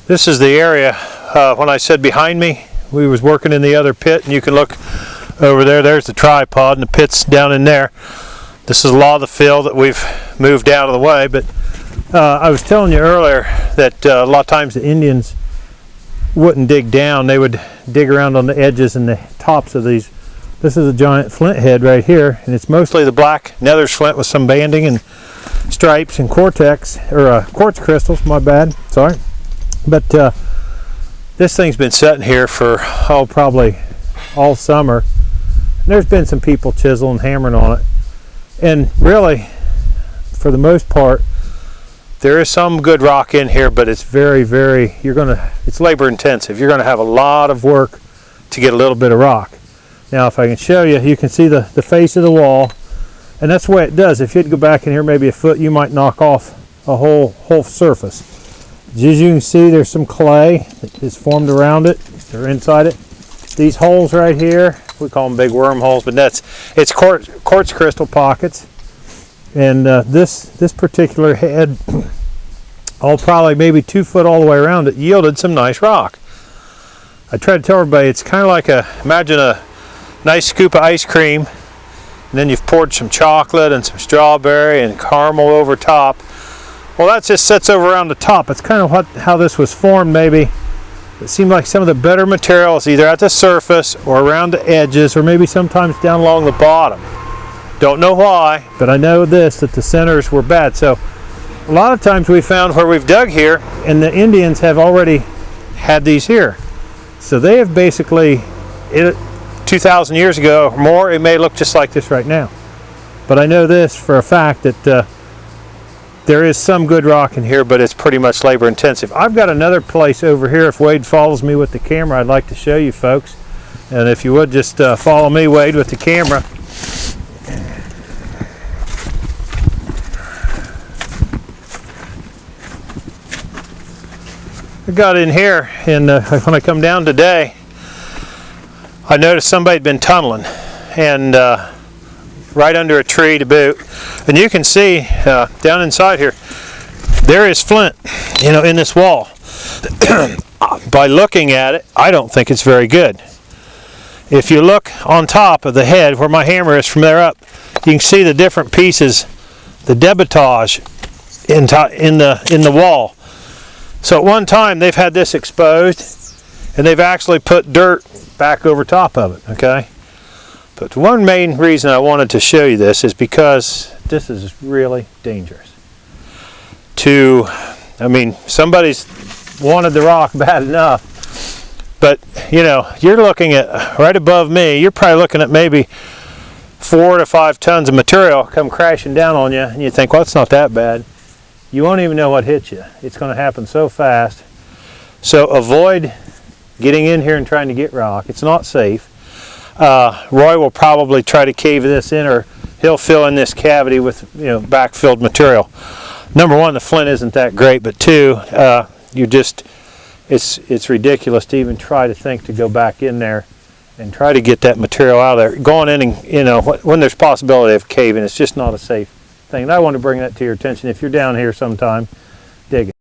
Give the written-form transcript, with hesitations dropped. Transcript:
This is the area when I said behind me, we was working in the other pit, and you can look over there. There's the tripod, and the pit's down in there. This is a lot of the fill that we've moved out of the way, but I was telling you earlier that a lot of times the Indians wouldn't dig down. They would dig around on the edges and the tops of these. This is a giant flint head right here, and it's mostly the black Nether's flint with some banding and stripes and quartz crystals, my bad, sorry. But this thing's been sitting here for probably all summer. And there's been some people chiseling, hammering on it, and really for the most part there is some good rock in here, but it's it's labor intensive. You're gonna have a lot of work to get a little bit of rock. Now if I can show you, you can see the face of the wall, and that's the way it does. If you'd go back in here maybe a foot, you might knock off a whole surface. As you can see, there's some clay that is formed around it, or inside it. These holes right here, we call them big worm holes, but it's quartz crystal pockets. And this particular head, probably maybe 2 foot all the way around it, yielded some nice rock. I try to tell everybody it's kind of like imagine a nice scoop of ice cream, and then you've poured some chocolate and some strawberry and caramel over top. Well, that just sits over around the top. It's kind of how this was formed, maybe. It seemed like some of the better materials either at the surface or around the edges, or maybe sometimes down along the bottom. Don't know why, but I know that the centers were bad. So a lot of times we found where we've dug here, and the Indians have already had these here. So they have basically, 2,000 years ago or more, it may look just like this right now. But I know this for a fact that there is some good rock in here, but it's pretty much labor intensive. I've got another place over here. If Wade follows me with the camera, I'd like to show you folks. And if you would just follow me, Wade, with the camera. I got in here, and when I come down today, I noticed somebody had been tunneling, and right under a tree to boot. And you can see down inside here, there is flint, in this wall. By looking at it, I don't think it's very good. If you look on top of the head, where my hammer is from there up, you can see the different pieces, the debitage in the wall. So at one time they've had this exposed, and they've actually put dirt back over top of it. Okay. But one main reason I wanted to show you this is because this is really dangerous. Somebody's wanted the rock bad enough, but you're looking at right above me, you're probably looking at maybe 4 to 5 tons of material come crashing down on you, and you think, well, it's not that bad. You won't even know what hit you. It's going to happen so fast. So avoid getting in here and trying to get rock. It's not safe. Roy will probably try to cave this in, or he'll fill in this cavity with backfilled material. Number one, the flint isn't that great, but two, it's ridiculous to even try to think to go back in there and try to get that material out of there. Going in and when there's possibility of caving, it's just not a safe thing. And I want to bring that to your attention. If you're down here sometime, dig it.